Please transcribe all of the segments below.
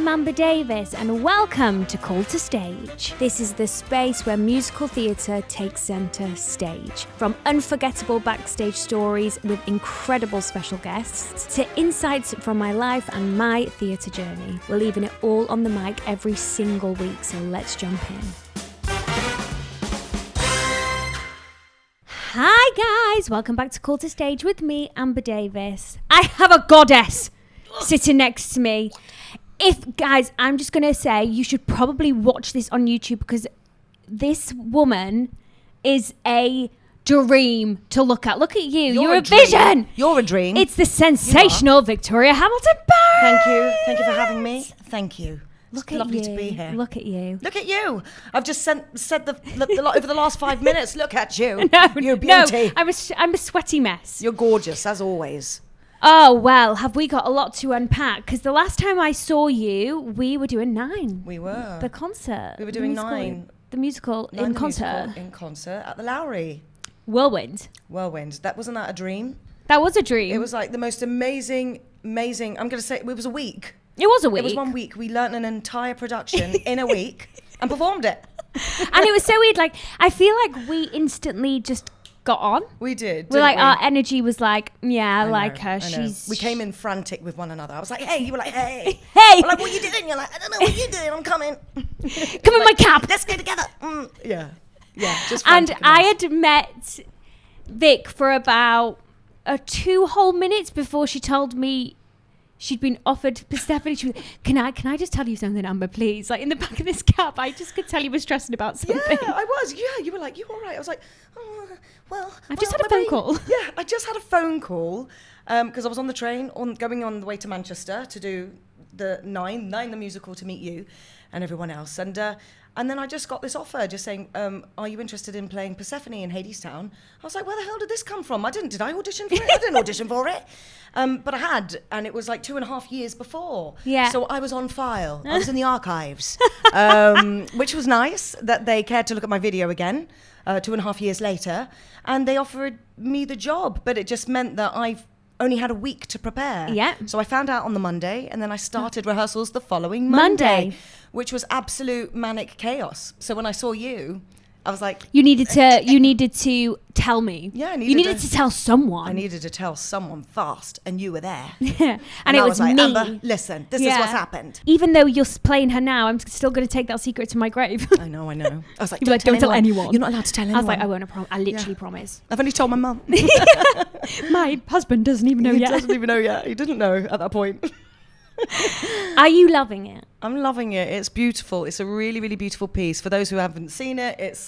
I'm Amber Davies and welcome to Call to Stage. This is the space where musical theatre takes centre stage. From unforgettable backstage stories with incredible special guests to insights from my life and my theatre journey. We're leaving it all on the mic every single week, so let's jump in. Hi guys, welcome back to Call to Stage with me, Amber Davies. I have a goddess sitting next to me. Guys, I'm just going to say you should probably watch this on YouTube because this woman is a dream to look at. Look at you. You're a vision. You're a dream. It's the sensational Victoria Hamilton-Barritt. Thank you. Thank you for having me. Thank you. Look it's at lovely you. to be here. Look at you. Look at you. I've just said the lot over the last 5 minutes. Look at you. You're a beauty. No, I'm a sweaty mess. You're gorgeous, as always. Oh, well, have we got a lot to unpack? Because the last time I saw you, we were doing 9. We were. The concert. We were doing 9. The musical in concert. In concert at the Lowry. Whirlwind. Wasn't that a dream? That was a dream. It was like the most amazing, I'm going to say it was a week. It was a week. It was 1 week. We learnt an entire production in a week and performed it. And it was so weird. Like, I feel like we instantly just got on. We did. We're like, our energy was like, yeah, I like her. We came in frantic with one another. I was like, hey. You were like, hey. Hey. I'm like, what are you doing? You're like, I don't know what you're doing. I'm coming. Come in my cab. Let's go together. Yeah. Just and frantic I had met Vic for about 2 whole minutes before she told me she'd been offered Persephone. She was, can I just tell you something, Amber, please? Like, in the back of this cab, I just could tell you were stressing about something. Yeah, I was. Yeah, you were like, you all right? I was like, I've just had a phone call. Yeah, I just had a phone call because I was on the train going on the way to Manchester to do the Nine the musical, to meet you and everyone else. And then I just got this offer just saying, are you interested in playing Persephone in Hadestown? I was like, where the hell did this come from? Did I audition for it? I didn't audition for it. But I had, and it was like 2.5 years before. Yeah. So I was on file. I was in the archives, which was nice that they cared to look at my video again 2.5 years later. And they offered me the job, but it just meant that I only had a week to prepare. Yeah. So I found out on the Monday, and then I started rehearsals the following Monday, which was absolute manic chaos. So when I saw you, I was like, you needed to tell me. Yeah, you needed to tell someone. I needed to tell someone fast, and you were there. Yeah. And it was like, me. Amber, listen, this is what's happened. Even though you're playing her now, I'm still going to take that secret to my grave. I know. I was like, don't tell anyone. You're not allowed to tell anyone. I was like, I won't. I literally promise. I've only told my mum. My husband doesn't even know yet. He doesn't even know yet. He didn't know at that point. Are you loving it? I'm loving it. It's beautiful. It's a really, really beautiful piece. For those who haven't seen it, it's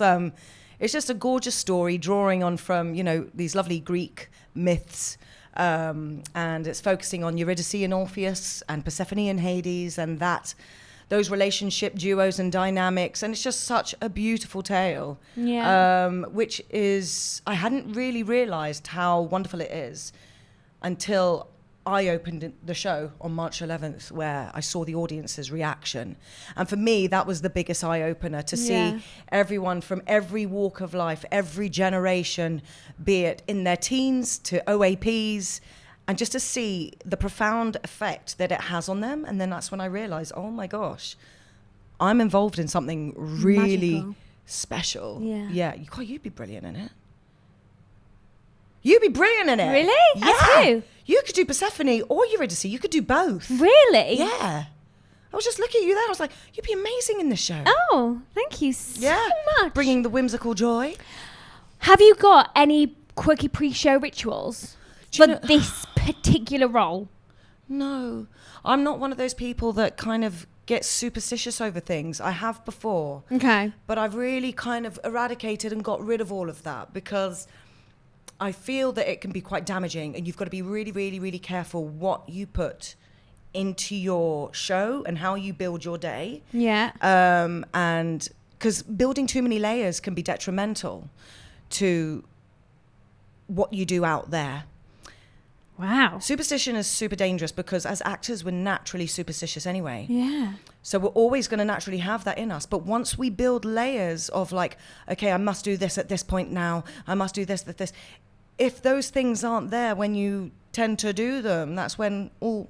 just a gorgeous story drawing on from, these lovely Greek myths. And it's focusing on Eurydice and Orpheus and Persephone and Hades and those relationship duos and dynamics. And it's just such a beautiful tale. Yeah. Which is, I hadn't really realized how wonderful it is until I opened the show on March 11th, where I saw the audience's reaction. And for me, that was the biggest eye-opener, to see everyone from every walk of life, every generation, be it in their teens to OAPs, and just to see the profound effect that it has on them. And then that's when I realized, oh my gosh, I'm involved in something really magical. Special. Yeah. You'd be brilliant in it. You'd be brilliant in it. Really? Yeah. As who? You could do Persephone or Eurydice. You could do both. Really? Yeah. I was just looking at you there. I was like, you'd be amazing in this show. Oh, thank you so much. Bringing the whimsical joy. Have you got any quirky pre-show rituals for this particular role? No. I'm not one of those people that kind of get superstitious over things. I have before. Okay. But I've really kind of eradicated and got rid of all of that because I feel that it can be quite damaging, and you've got to be really, really, really careful what you put into your show and how you build your day. Yeah. And because building too many layers can be detrimental to what you do out there. Wow. Superstition is super dangerous because as actors, we're naturally superstitious anyway. Yeah. So we're always going to naturally have that in us. But once we build layers of like, okay, I must do this at this point now. I must do this, this. If those things aren't there when you tend to do them, that's when all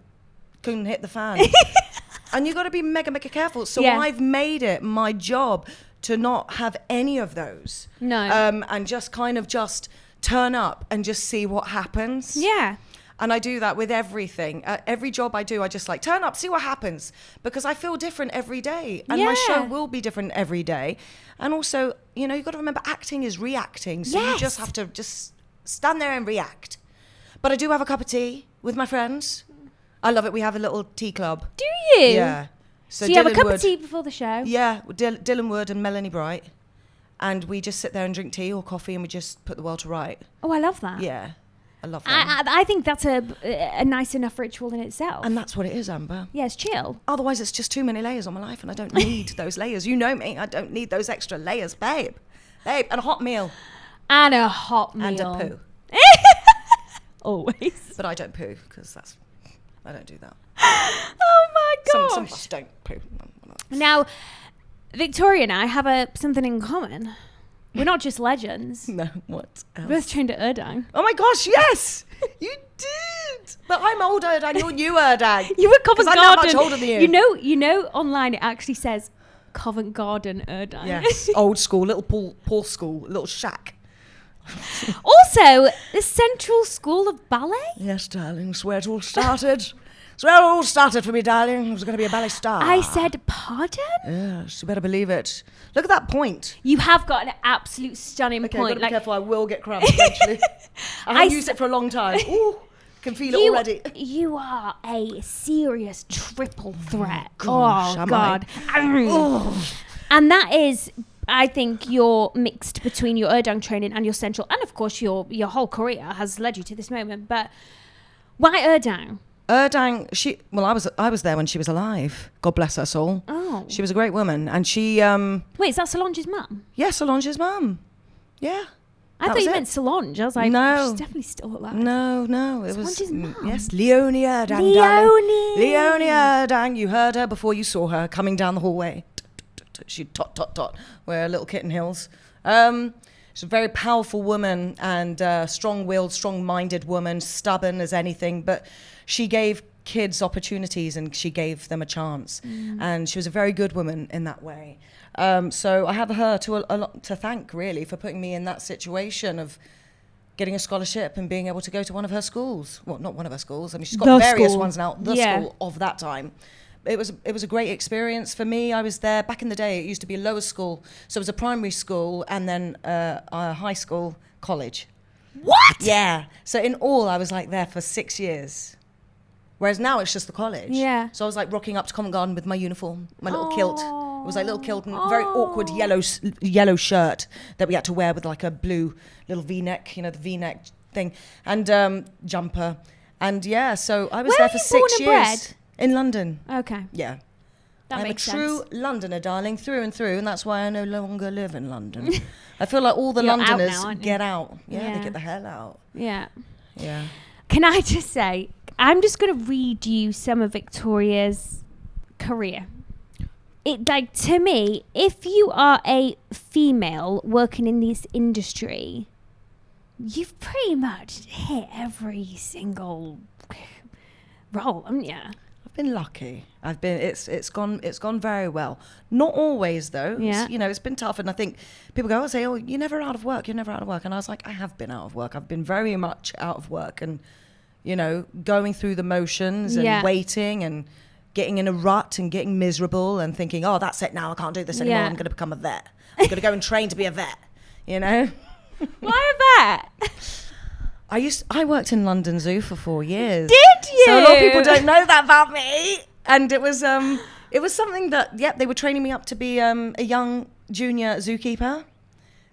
can hit the fan. And you got to be mega, mega careful. So Yeah. I've made it my job to not have any of those. No. And just kind of just turn up and just see what happens. Yeah. And I do that with everything. Every job I do, I just like turn up, see what happens. Because I feel different every day. And my show will be different every day. And also, you know, you've got to remember acting is reacting. So you just have to just stand there and react. But I do have a cup of tea with my friends. I love it. We have a little tea club. Do you? Yeah. So you have a cup of tea before the show? Yeah, Dylan Wood and Melanie Bright. And we just sit there and drink tea or coffee and we just put the world to right. Oh, I love that. Yeah, I love that. I think that's a nice enough ritual in itself. And that's what it is, Amber. Yeah, it's chill. Otherwise, it's just too many layers on my life and I don't need those layers. You know me. I don't need those extra layers, babe. Babe, and a hot meal. And a hot meal. And a poo. Always. But I don't poo because I don't do that. Oh my gosh. Some of us don't poo. Now, Victoria and I have something in common. We're not just legends. No, what else? We're both trained at Urdang. Oh my gosh, yes! You did! But I'm old Urdang, you're new Urdang. You were Covent Garden. I'm not much older than you. You know, online it actually says Covent Garden Urdang. Yes, old school, little Paul school, little shack. Also, the Central School of Ballet. Yes, darling, it's where it all started. It's where it all started for me, darling. I was going to be a ballet star. I said, pardon? Yes, you better believe it. Look at that point. You have got an absolute stunning Okay, point. I've got to be careful, I will get cramps eventually. I haven't used it for a long time. Ooh, can feel it already. You are a serious triple threat. gosh, oh, am God. And that is, I think, you're mixed between your Urdang training and your Central, and of course your whole career has led you to this moment. But why Urdang? Urdang, I was there when she was alive. God bless her soul. Oh. She was a great woman. And she... Wait, is that Solange's mum? Yeah, Solange's mum. Yeah. I thought you meant Solange. I was like, no. she's definitely still alive. No. It Solange's mum. Yes, Leonie Urdang, darling. Leonie Urdang. You heard her before you saw her coming down the hallway. She'd tot, where little kitten hills. She's a very powerful woman and strong-willed, strong-minded woman, stubborn as anything, but she gave kids opportunities and she gave them a chance. And she was a very good woman in that way. So I have her a lot to thank, really, for putting me in that situation of getting a scholarship and being able to go to one of her schools. Well, not one of her schools. I mean, she's got various ones now. The school of that time. It was a great experience for me. I was there back in the day. It used to be a lower school, so it was a primary school and then a high school, college. What? Yeah. So in all, I was like there for 6 years. Whereas now it's just the college. Yeah. So I was like rocking up to Covent Garden with my uniform, my little kilt. It was like little kilt and very awkward yellow shirt that we had to wear with like a blue little V-neck, you know, the V-neck thing, and jumper. And yeah, so I was there for 6 years. Bred? In London. Okay. Yeah. That I'm makes a true sense. Londoner, darling, through and through, and that's why I no longer live in London. I feel like all the You're Londoners out now, aren't you? get out. Yeah, Yeah. they get the hell out. Yeah. Yeah. Can I just say, I'm just going to read you some of Victoria's career. To me, if you are a female working in this industry, you've pretty much hit every single role, haven't you? I've been lucky. It's gone very well. Not always though. Yeah. It's been tough, and I think people go, oh, you're never out of work. You're never out of work. And I was like, I have been out of work. I've been very much out of work, and going through the motions and waiting and getting in a rut and getting miserable and thinking, oh, that's it now. I can't do this anymore. I'm going to become a vet. I'm going to go and train to be a vet. Why a vet? I worked in London Zoo for 4 years. Did you? So a lot of people don't know that about me. And it was something that, they were training me up to be a young junior zookeeper.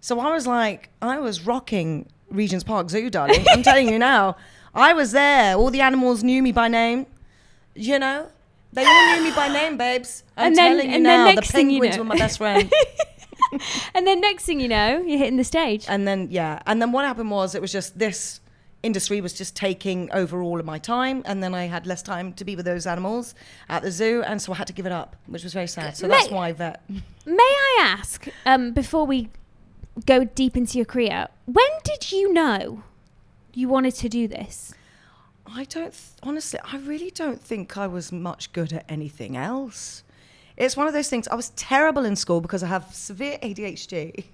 So I was rocking Regent's Park Zoo, darling. I'm telling you now. I was there. All the animals knew me by name. They all knew me by name, babes. I'm telling you now, the penguins were my best friend. And then next thing you know, you're hitting the stage. And then what happened was, it was just this industry was just taking over all of my time, and then I had less time to be with those animals at the zoo, and so I had to give it up, which was very sad. So that's why vet. May I ask, before we go deep into your career, when did you know you wanted to do this? honestly, I really don't think I was much good at anything else. It's one of those things. I was terrible in school because I have severe ADHD.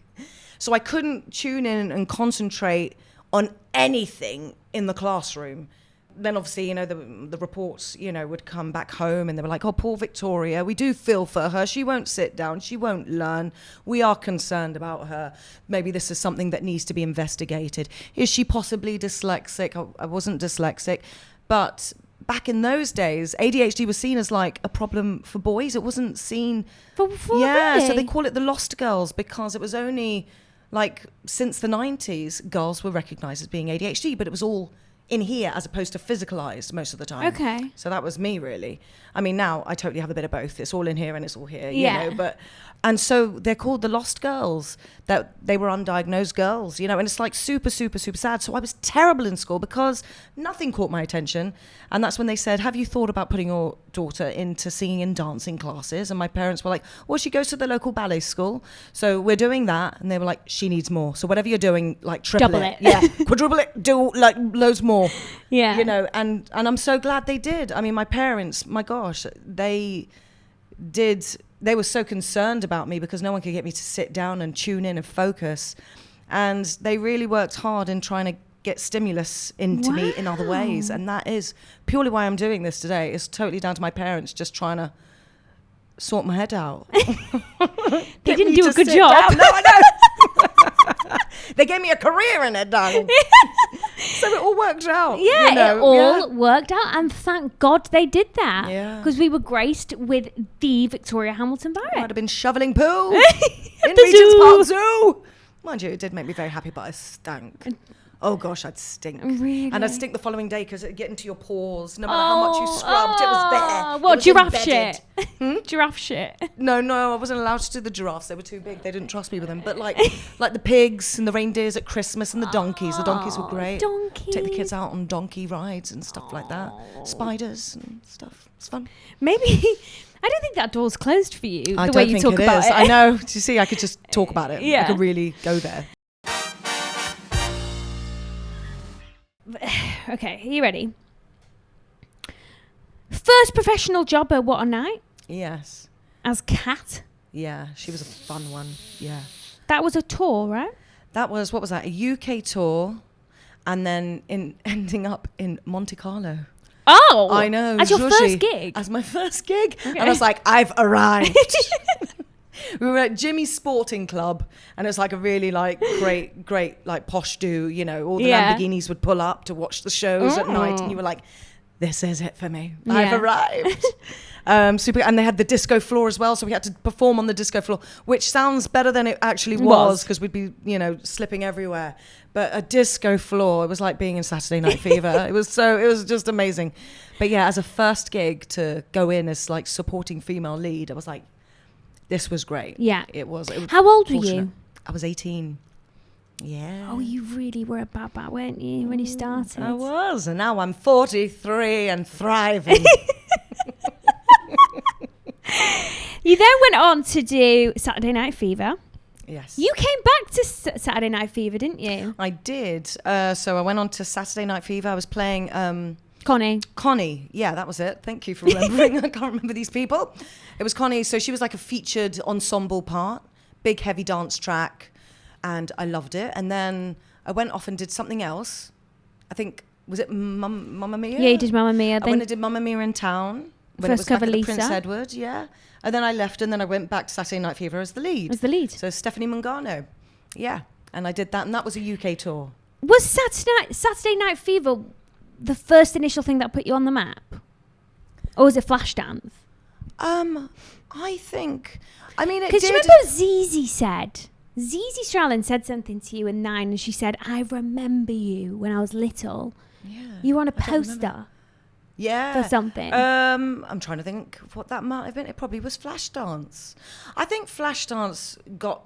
So I couldn't tune in and concentrate on anything in the classroom. Then obviously, you know, the reports, you know, would come back home and they were like, oh, poor Victoria, we do feel for her. She won't sit down. She won't learn. We are concerned about her. Maybe this is something that needs to be investigated. Is she possibly dyslexic? I wasn't dyslexic. But back in those days, ADHD was seen as like a problem for boys. It wasn't seen... For yeah, really? so they call it the lost girls because it was only like since the 90s, girls were recognised as being ADHD, but it was all in here as opposed to physicalized most of the time. Okay. So that was me, really. I mean, now I totally have a bit of both. It's all in here and it's all here, Yeah. you know, but... And so they're called the lost girls, that they were undiagnosed girls, you know, and it's like super, super, super sad. So I was terrible in school because nothing caught my attention. And that's when they said, have you thought about putting your daughter into singing and dancing classes? And my parents were like, well, she goes to the local ballet school. So we're doing that. And they were like, she needs more. So whatever you're doing, like triple Double it. it. Yeah, quadruple it, do like loads more. Yeah. You know, and I'm so glad they did. I mean, my parents, my gosh, they were so concerned about me because no one could get me to sit down and tune in and focus. And they really worked hard in trying to get stimulus into me in other ways. And that is purely why I'm doing this today. It's totally down to my parents just trying to sort my head out. They didn't do a good job. Down. No, I know. They gave me a career in it, darling. So it all worked out. Yeah, you know? it all worked out, and thank God they did that. Yeah. Because we were graced with the Victoria Hamilton-Barritt. I'd have been shoveling poo in The Regent's zoo. Park Zoo. Mind you, it did make me very happy, but I stank. Oh gosh, I'd stink. Really? And I'd stink the following day because it'd get into your pores. No matter how much you scrubbed, it was there. What, It was giraffe embedded. shit? Giraffe shit. No, I wasn't allowed to do the giraffes. They were too big. They didn't trust me with them. But like the pigs and the reindeers at Christmas and the donkeys. The donkeys were great. Donkeys. Take the kids out on donkey rides and stuff like that. Spiders and stuff. It's fun. Maybe... I don't think that door's closed for you, I the don't way you think talk it about is. it. I know. Do you see? I could just talk about it. Yeah. I could really go there. Okay, are you ready? First professional job at What a Night Yes. as Kat. Yeah. She was a fun one. Yeah. That was a tour, right? That was, what was that? A UK tour and then ending up in Monte Carlo. Oh! I know. As your Zhuzhi. first gig? As my first gig. Okay. And I was like, I've arrived. We were at Jimmy's Sporting Club, and it's like a really like great like posh do, you know, all the Yeah. Lamborghinis would pull up to watch the shows at night, and you were like, this is it for me. I've Yeah. arrived. Super, and they had the disco floor as well, so we had to perform on the disco floor, which sounds better than it actually was because we'd be, you know, slipping everywhere. But a disco floor, it was like being in Saturday Night Fever. It was just amazing. But yeah, as a first gig to go in as like supporting female lead, I was like, this was great. Yeah. It was How old were fortunate. you? I was 18. Yeah. Oh, you really were a bat, weren't you, when you started? I was, and now I'm 43 and thriving. You then went on to do Saturday Night Fever. Yes. You came back to Saturday Night Fever, didn't you? I did. So I went on to Saturday Night Fever. I was playing Connie. Yeah, that was it. Thank you for remembering. I can't remember these people. It was Connie. So she was like a featured ensemble part, big heavy dance track, and I loved it. And then I went off and did something else. I think, was it Mamma Mia? Yeah, you did Mamma Mia. I went and did Mamma Mia in town. When First it was back cover, at the Lisa. Prince Edward, yeah. And then I left, and then I went back to Saturday Night Fever as the lead. As the lead. So Stephanie Mungano. Yeah. And I did that, and that was a UK tour. Was Saturday Night Fever the first initial thing that put you on the map? Or was it Flashdance? I think... I mean, it did... Because you remember Zizi said... Zizi Stralin said something to you in 9, and she said, I remember you when I was little. Yeah. You were on a I don't remember. poster Yeah. for something. I'm trying to think of what that might have been. It probably was Flashdance. I think Flashdance got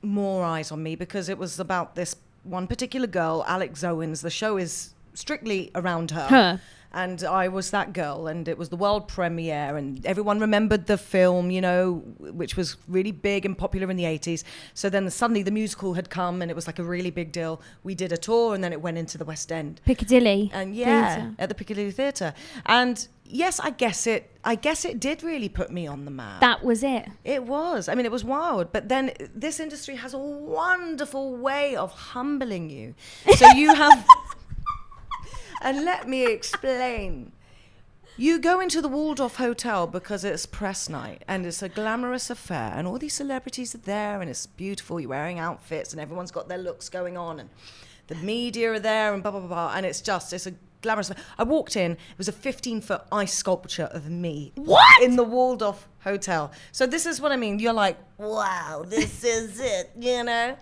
more eyes on me because it was about this one particular girl, Alex Owens. The show is strictly around her. And I was that girl, and it was the world premiere, and everyone remembered the film, you know, which was really big and popular in the 80s. So then suddenly the musical had come, and it was like a really big deal. We did a tour, and then it went into the Westend. Piccadilly. And Theatre. at the Piccadilly Theatre. And yes, I guess it did really put me on the map. That was it. It was. I mean, it was wild. But then this industry has a wonderful way of humbling you. So you have... And let me explain. You go into the Waldorf Hotel because it's press night and it's a glamorous affair and all these celebrities are there and it's beautiful. You're wearing outfits and everyone's got their looks going on and the media are there and blah, blah, blah, blah. And it's a glamorous affair. I walked in, it was a 15-foot ice sculpture of me. What? In the Waldorf Hotel. So this is what I mean. You're like, wow, this is it, you know?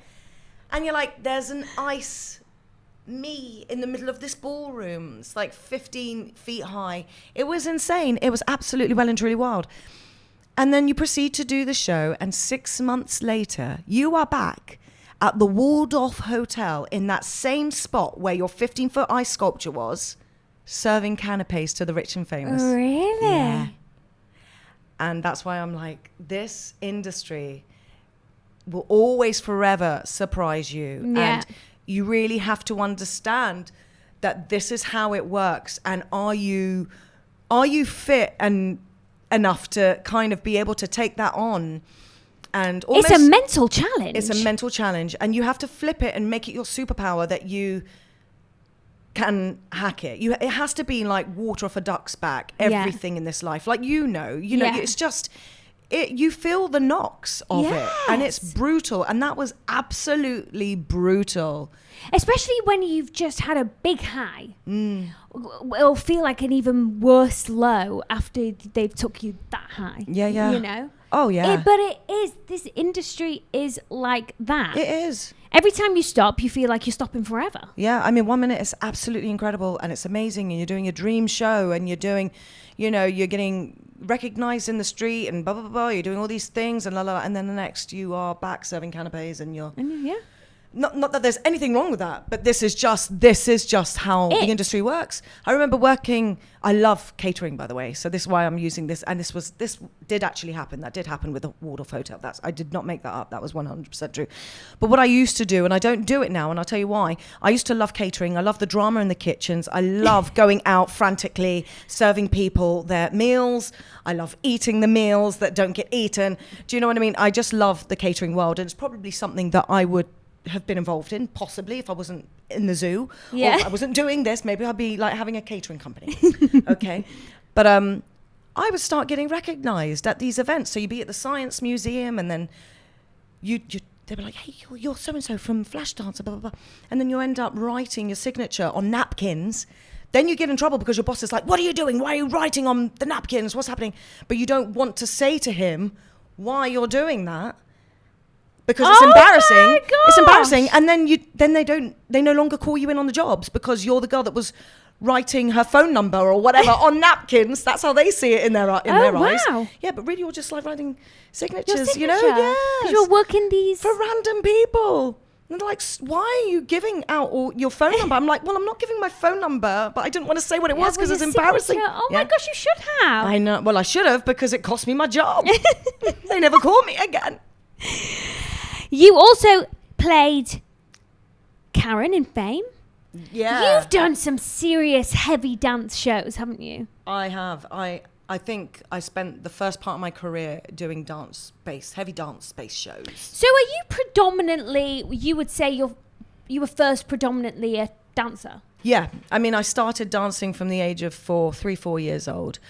And you're like, there's an ice me in the middle of this ballroom. It's like 15 feet high. It was insane. It was absolutely well and truly wild. And then you proceed to do the show, and 6 months later, you are back at the Waldorf Hotel in that same spot where your 15-foot ice sculpture was, serving canapes to the rich and famous. Really? Yeah. And that's why I'm like, this industry will always forever surprise you. Yeah. And you really have to understand that this is how it works. And are you fit and enough to kind of be able to take that on? And almost, it's a mental challenge. It's a mental challenge. And you have to flip it and make it your superpower that you can hack it. It has to be like water off a duck's back, everything in this life. Like, you know, it's just... you feel the knocks of it, and it's brutal, and that was absolutely brutal. Especially when you've just had a big high. It'll feel like an even worse low after they've took you that high. Yeah. You know? Oh, yeah. But it is. This industry is like that. It is. Every time you stop, you feel like you're stopping forever. Yeah, I mean, 1 minute it's absolutely incredible, and it's amazing, and you're doing a dream show, and you're doing, you know, you're getting recognized in the street and blah, blah, blah, blah. You're doing all these things and la, la, la, and then the next you are back serving canapes and you're... Yeah. Not that there's anything wrong with that, but this is just how the industry works. I remember working... I love catering, by the way, so this is why I'm using this, and this did actually happen. That did happen with the Waldorf Hotel. I did not make that up. That was 100% true. But what I used to do, and I don't do it now, and I'll tell you why. I used to love catering. I love the drama in the kitchens. I love going out frantically, serving people their meals. I love eating the meals that don't get eaten. Do you know what I mean? I just love the catering world, and it's probably something that I would have been involved in, possibly, if I wasn't in the zoo. Yeah. Or if I wasn't doing this, maybe I'd be like having a catering company. Okay. But I would start getting recognized at these events. So you'd be at the Science Museum, and then they'd be like, hey, you're so-and-so from Flashdance, blah, blah, blah. And then you end up writing your signature on napkins. Then you get in trouble because your boss is like, what are you doing? Why are you writing on the napkins? What's happening? But you don't want to say to him why you're doing that, because it's embarrassing. My gosh. It's embarrassing. And then they no longer call you in on the jobs because you're the girl that was writing her phone number or whatever on napkins. That's how they see it in their eyes. Wow. Yeah, but really you're just like writing Your signatures, you know? signature. Yes. 'Cause you're working these... For random people. And they're like, why are you giving out your phone number? I'm like, well, I'm not giving my phone number, but I didn't want to say what it was because it's embarrassing. Oh my gosh, you should have. I know. Well, I should have, because it cost me my job. They never call me again. You also played Karen in Fame. Yeah. You've done some serious heavy dance shows, haven't you? I have. I think I spent the first part of my career doing heavy dance-based shows. So are you predominantly, you would say you were first predominantly a dancer? Yeah. I mean, I started dancing from the age of 4 years old.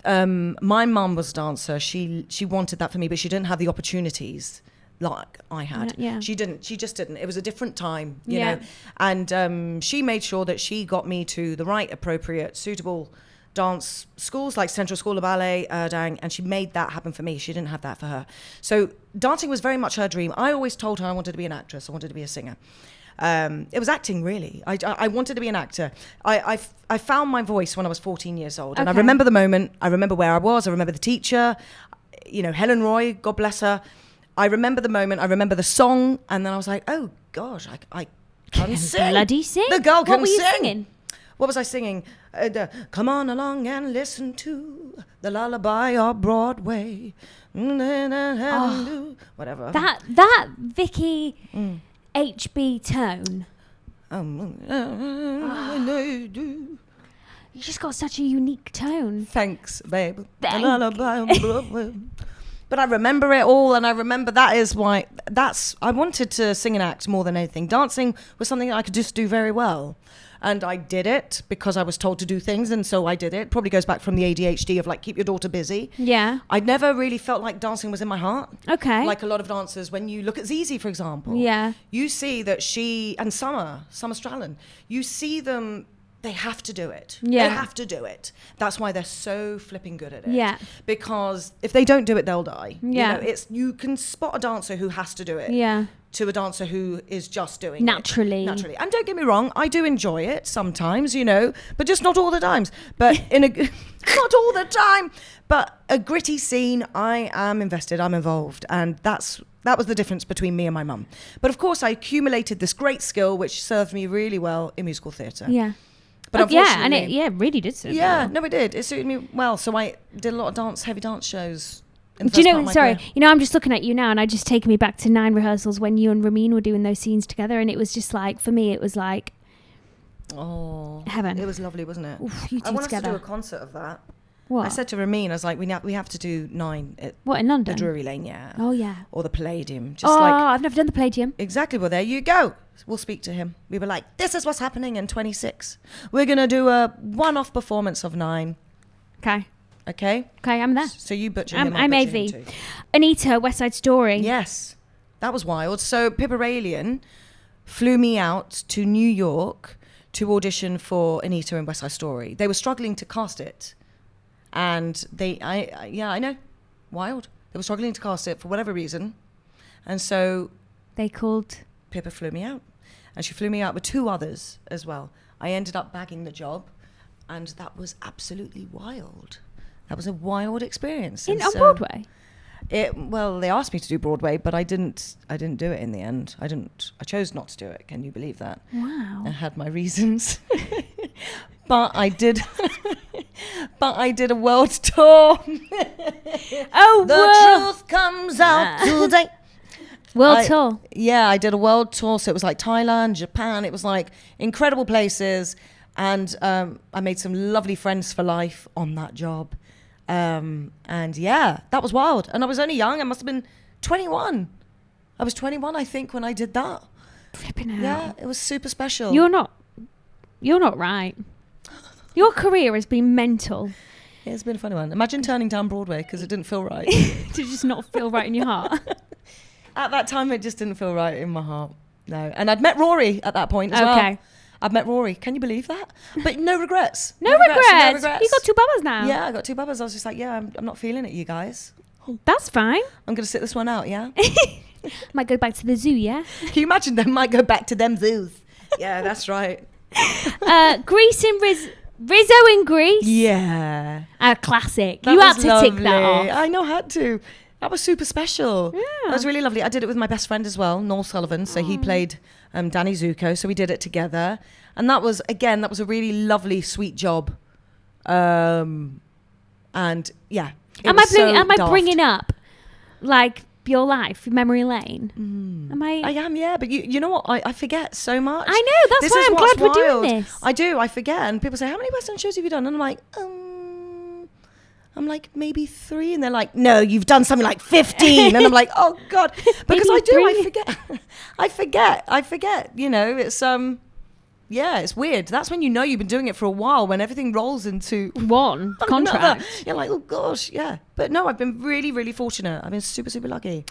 My mum was a dancer. She wanted that for me, but she didn't have the opportunities like I had. Yeah. She just didn't. It was a different time, you know. And she made sure that she got me to the right, appropriate, suitable dance schools like Central School of Ballet, Urdang, and she made that happen for me. She didn't have that for her. So dancing was very much her dream. I always told her I wanted to be an actress. I wanted to be a singer. It was acting, really. I wanted to be an actor. I found my voice when I was 14 years old. And I remember the moment. I remember where I was. I remember the teacher, you know, Helen Roy, God bless her. I remember the moment. I remember the song. And then I was like, oh, gosh, I can sing. Bloody sing. The girl can What were you sing. singing? what was I singing? Come on along and listen to the lullaby of Broadway. Whatever. That Vicky HB tone. You just got such a unique tone. Thanks, babe. But I remember it all, and I remember that is why I wanted to sing and act more than anything. Dancing was something that I could just do very well. And I did it because I was told to do things, and so I did it. Probably goes back from the ADHD of like, keep your daughter busy. Yeah. I never really felt like dancing was in my heart. Okay. Like a lot of dancers, when you look at Zizi, for example. Yeah. You see that and Summer Strallen, you see them, they have to do it. Yeah. They have to do it. That's why they're so flipping good at it. Yeah. Because if they don't do it, they'll die. Yeah. You can spot a dancer who has to do it. Yeah. To a dancer who is just doing naturally. it. Naturally. And don't get me wrong, I do enjoy it sometimes, but just not all the times. But not all the time. But a gritty scene, I am invested, I'm involved. And that was the difference between me and my mum. But of course, I accumulated this great skill, which served me really well in musical theatre. Yeah. But unfortunately, it really did serve yeah, me well. no, it did. It suited me well. So I did a lot of heavy dance shows. Do you know, sorry, I'm just looking at you now and I just taken me back to 9 rehearsals when you and Ramin were doing those scenes together, and it was just like, for me, it was like, heaven. It was lovely, wasn't it? Oof, you two I wanted together. to do a concert of that. What? I said to Ramin, I was like, we have to do 9 at What, in London? the Drury Lane, yeah. Oh, yeah. Or the Palladium. Just I've never done the Palladium. Exactly, well, there you go. We'll speak to him. We were like, this is what's happening in 26. We're going to do a one-off performance of 9. Okay. Okay? Okay, I'm there. So you butcher him, I'm I'll butcher AV. him too. Anita, West Side Story. Yes, that was wild. So Pippa Raelian flew me out to New York to audition for Anita and West Side Story. They were struggling to cast it. And I know, wild. They were struggling to cast it for whatever reason. And so They called... Pippa flew me out. And she flew me out with 2 others as well. I ended up bagging the job. And that was absolutely wild. That was a wild experience. On Broadway? Well, they asked me to do Broadway, but I didn't do it in the end. I chose not to do it. Can you believe that? Wow. I had my reasons. But I did a world tour. The truth comes out today. World tour? Yeah, I did a world tour. So it was like Thailand, Japan. It was like incredible places. And I made some lovely friends for life on that job. And yeah, that was wild. And I was only young. I must have been 21. I was 21, I think, when I did that. Flipping out. Yeah, it was super special. You're not right. Your career has been mental. It's been a funny one. Imagine turning down Broadway because it didn't feel right. Did it just not feel right in your heart? At that time, it just didn't feel right in my heart. No. And I'd met Rory at that point as well. Okay. I'd met Rory. Can you believe that? But no regrets. No regrets. You got 2 bubbas now. Yeah, I got 2 bubbas. I was just like, yeah, I'm not feeling it, you guys. That's fine. I'm going to sit this one out, yeah? Might go back to the zoo, yeah? Can you imagine them might go back to them zoos? Yeah, that's right. Greece in Rizzo in Greece. Yeah. A classic. That you had was to tick that lovely. off. I know, I had to. That was super special. Yeah. That was really lovely. I did it with my best friend as well, Noel Sullivan. So he played Danny Zuko. So we did it together. And that was a really lovely, sweet job. And yeah. Am I bringing up like your life, memory lane? Am I? I am, yeah. But you know what? I forget so much. I know. That's why I'm glad we're doing this. I do. I forget. And people say, how many West End shows have you done? And I'm like, maybe 3. And they're like, no, you've done something like 15. And I'm like, oh, God. Because I forget. I forget. It's... Yeah, it's weird. That's when you know you've been doing it for a while, when everything rolls into one contract. You're like, oh gosh, yeah. But no, I've been really, really fortunate. I've been super, super lucky.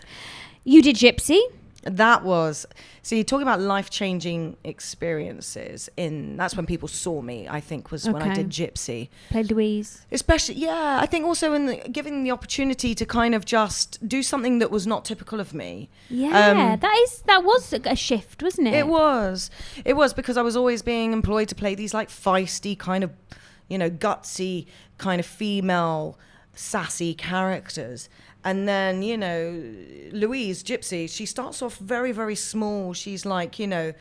You did Gypsy. That was, see, talking about life-changing experiences, that's when people saw me, I think, was when I did Gypsy. Played Louise. Especially, yeah, I think also giving the opportunity to kind of just do something that was not typical of me. Yeah, that was a shift, wasn't it? It was because I was always being employed to play these like feisty kind of, gutsy kind of female sassy characters. And then, Louise, Gypsy, she starts off very, very small. She's like, the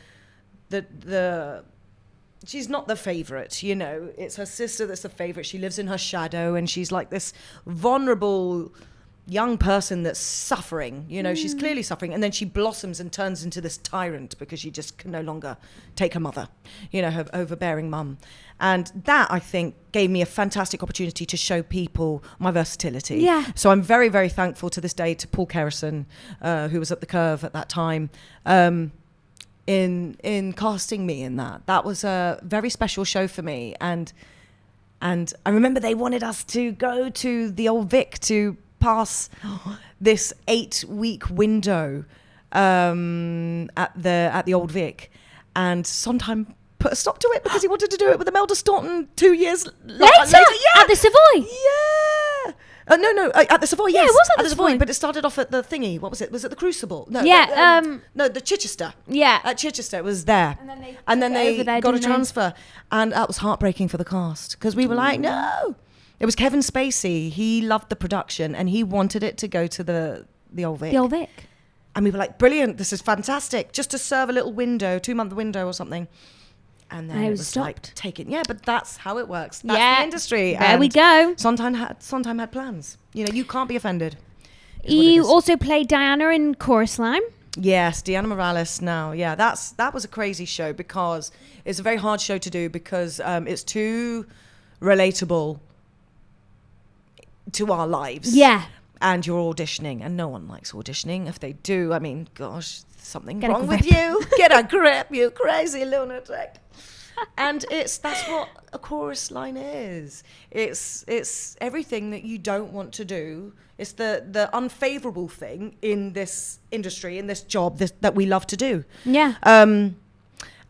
she's not the favorite, you know. It's her sister that's the favorite. She lives in her shadow, and she's like this vulnerable young person that's suffering, you know. She's clearly suffering, and then she blossoms and turns into this tyrant because she just can no longer take her mother, you know, her overbearing mum. And that, I think, gave me a fantastic opportunity to show people my versatility. Yeah. So I'm very, very thankful to this day to Paul Kerrison, who was at the Curve at that time, in casting me in that. That was a very special show for me. And I remember they wanted us to go to the Old Vic to pass this 8-week window at the Old Vic, and Sondheim put a stop to it because he wanted to do it with Imelda Staunton 2 years later. At the Savoy. Yeah. No, at the Savoy, yes. Yeah, it was at the Savoy, Savoy. but it started off at the thingy. What was it? Was it the Crucible? No. Yeah, no, the Chichester. Yeah. At Chichester, it was there. And then they they over there, got a didn't they? transfer. And that was heartbreaking for the cast because we were like, no. It was Kevin Spacey. He loved the production and he wanted it to go to the Old Vic. The Old Vic. And we were like, brilliant, this is fantastic. Just to serve a little window, 2-month window or something. And then And it was like stopped. taken. Yeah, but that's how it works. That's the industry. There we go. Sondheim had plans. You know, you can't be offended. is what it You is. also played Diana in Chorus Line. Yes, Diana Morales now. Yeah, that was a crazy show because it's a very hard show to do because it's too relatable to our lives. Yeah. And you're auditioning, and no one likes auditioning. If they do, I mean, gosh, something Get a wrong with grip. you. Get a grip, you crazy lunatic. And that's what a chorus line is. It's everything that you don't want to do. It's the unfavorable thing in this industry, in this job that we love to do. Yeah.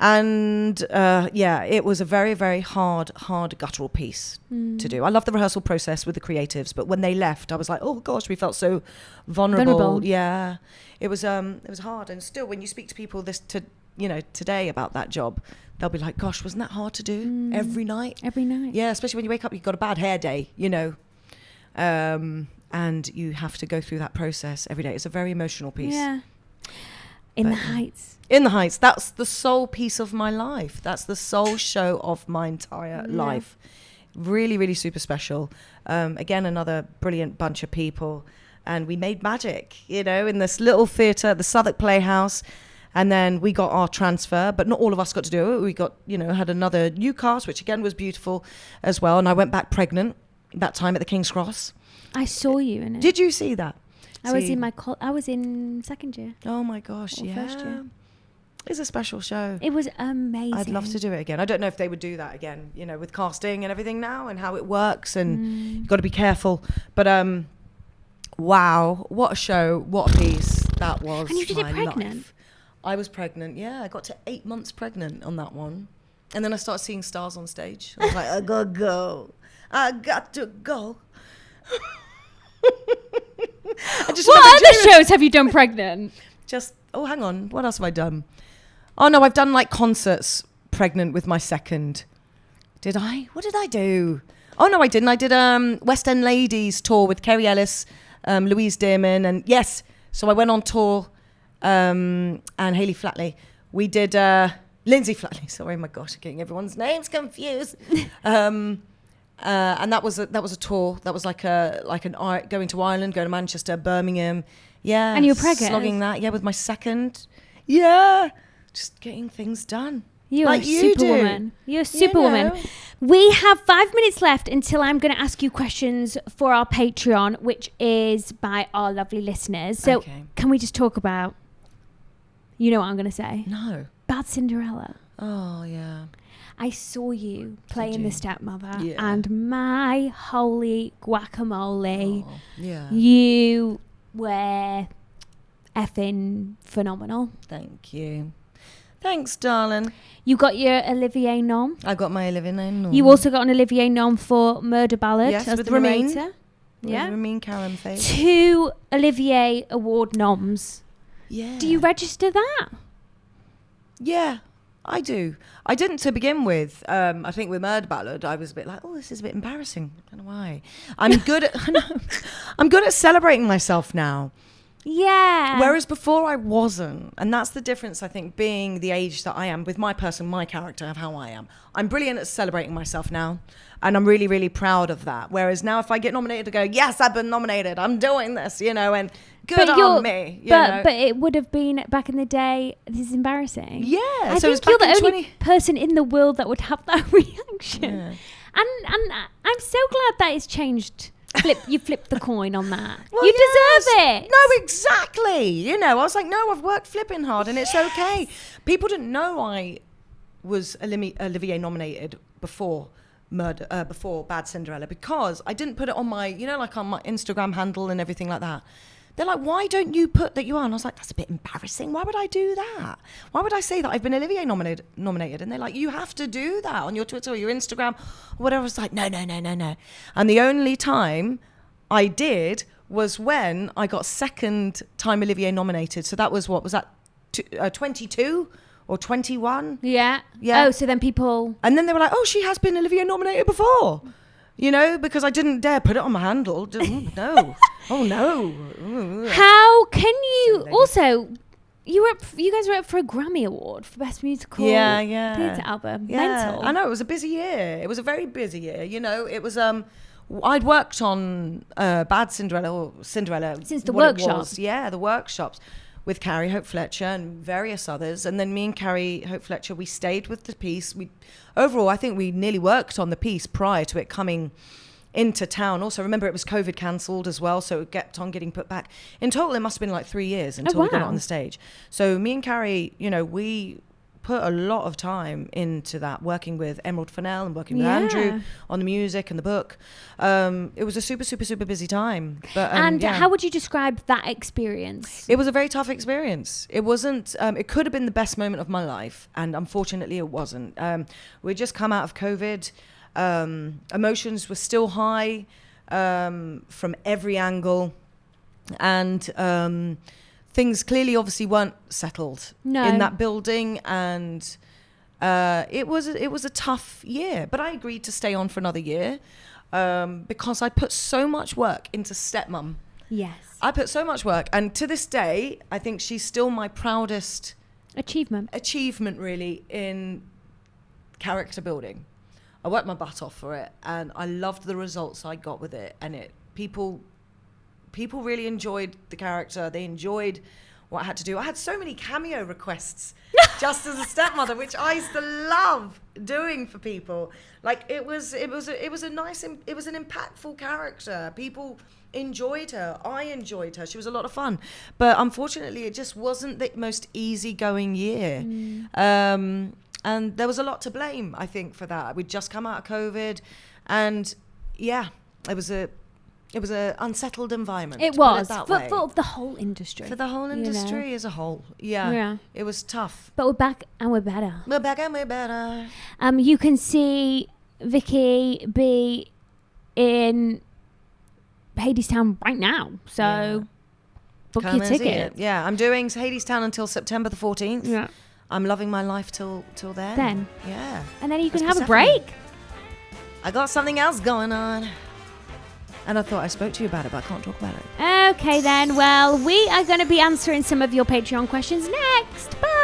It was a very, very hard guttural piece to do. I love the rehearsal process with the creatives, but when they left, I was like, oh gosh, we felt so vulnerable. Yeah, it was hard. And still, when you speak to people today about that job, they'll be like, gosh, wasn't that hard to do every night? Every night. Yeah, especially when you wake up, you've got a bad hair day, you know, and you have to go through that process every day. It's a very emotional piece. Yeah. In the Heights. In the Heights, that's the sole piece of my life. That's the sole show of my entire life. Really, really super special. Again, another brilliant bunch of people. And we made magic, you know, in this little theatre, the Southwark Playhouse. And then we got our transfer, but not all of us got to do it. We got, had another new cast, which again was beautiful as well. And I went back pregnant that time at the King's Cross. I saw you in it. Did you see that? I was in second year. Oh my gosh, Or yeah. first year. It's a special show. It was amazing. I'd love to do it again. I don't know if they would do that again, with casting and everything now and how it works, and you've got to be careful. But wow, what a show, what a piece that was. And you did it my pregnant? life. I was pregnant, yeah. I got to 8 months pregnant on that one. And then I started seeing stars on stage. I was like, I gotta go. I got to go. What other shows have you done pregnant? Hang on. What else have I done? Oh, no, I've done like concerts pregnant with my second. Did I? What did I do? Oh, no, I didn't. I did Westend Ladies tour with Kerry Ellis, Louise Dearman. And yes, so I went on tour and Hayley Flatley. We did Lindsay Flatley. Sorry, my gosh, I'm getting everyone's names confused. And that was a tour. That was like going to Ireland, going to Manchester, Birmingham. Yeah. And you were pregnant? Slogging that, yeah, with my second. Yeah. Just getting things done. You're like a you superwoman. do. You're a superwoman. We have 5 minutes left until I'm going to ask you questions for our Patreon, which is by our lovely listeners. So Can we just talk about, you know what I'm going to say? No. Bad Cinderella. Oh, yeah. I saw you playing the stepmother, Yeah. and my holy guacamole, Yeah. you were effing phenomenal. Thank you. Thanks, darling. You got your Olivier nom. I got my Olivier nom. You also got an Olivier nom for Murder Ballad Yes, as with the Ramin. narrator. Yeah. Ramin Karam face. 2 Olivier Award noms. Yeah. Do you register that? Yeah, I do. I didn't to begin with. I think with Murder Ballad, I was a bit like, oh, this is a bit embarrassing. I don't know why. I'm good at celebrating myself now. Yeah. Whereas before I wasn't. And that's the difference, I think, being the age that I am with my person, my character of how I am. I'm brilliant at celebrating myself now. And I'm really, really proud of that. Whereas now if I get nominated to go, yes, I've been nominated, I'm doing this, you know, and good on me. But it would have been back in the day, this is embarrassing. Yeah. I think you're the only person in the world that would have that reaction. Yeah. And I'm so glad that it's changed. You flipped the coin on that. Well, you deserve it. No, exactly. You know, I was like, no, I've worked flipping hard and it's okay. People didn't know I was Olivier nominated before Bad Cinderella, because I didn't put it on my, you know, like on my Instagram handle and everything like that. They're like, why don't you put that you are? And I was like, that's a bit embarrassing. Why would I do that? Why would I say that I've been Olivier nominated? And they're like, you have to do that on your Twitter or your Instagram or whatever. I was like, no. And the only time I did was when I got second time Olivier nominated. So that was, what was that, 22 or 21? Yeah. Yeah. Oh, so then people... And then they were like, oh, she has been Olivier nominated before. You know, because I didn't dare put it on my handle. No. Oh, no. How can you... Also, you guys were up for a Grammy Award for Best Musical Theatre Album. Yeah. Mental. I know, it was a busy year. It was a very busy year. You know, it was... I'd worked on Bad Cinderella, since the workshops. Yeah, the workshops with Carrie Hope Fletcher and various others. And then me and Carrie Hope Fletcher, we stayed with the piece. Overall, I think we nearly worked on the piece prior to it coming into town. Also, remember, it was COVID cancelled as well, so it kept on getting put back. In total, it must have been like 3 years until we got it on the stage. So me and Carrie, you know, we put a lot of time into that, working with Emerald Fennell and working with Andrew on the music and the book. It was a super, super, super busy time. But, how would you describe that experience? It was a very tough experience. It wasn't, it could have been the best moment of my life, and unfortunately it wasn't. We'd just come out of COVID. Emotions were still high from every angle, and things clearly obviously weren't settled in that building, and it was a tough year, but I agreed to stay on for another year because I put so much work into Stepmom. Yes. I put so much work, and to this day I think she's still my proudest achievement really in character building. I worked my butt off for it, and I loved the results I got with it, and people really enjoyed the character. They enjoyed what I had to do. I had so many cameo requests just as a stepmother, which I used to love doing for people. Like it was an impactful character. People enjoyed her. I enjoyed her. She was a lot of fun. But unfortunately, it just wasn't the most easygoing year. And there was a lot to blame, I think, for that. We'd just come out of COVID, and it was an unsettled environment. It was for the whole industry. For the whole industry as a whole, it was tough. But we're back and we're better. We're back and we're better. You can see Vicky be in Hadestown right now, so book your ticket. Yeah, I'm doing Hadestown until September the 14th. Yeah. I'm loving my life till then. Yeah. And then you can have a break. I got something else going on. And I thought I spoke to you about it, but I can't talk about it. Okay then. Well, we are going to be answering some of your Patreon questions next. Bye.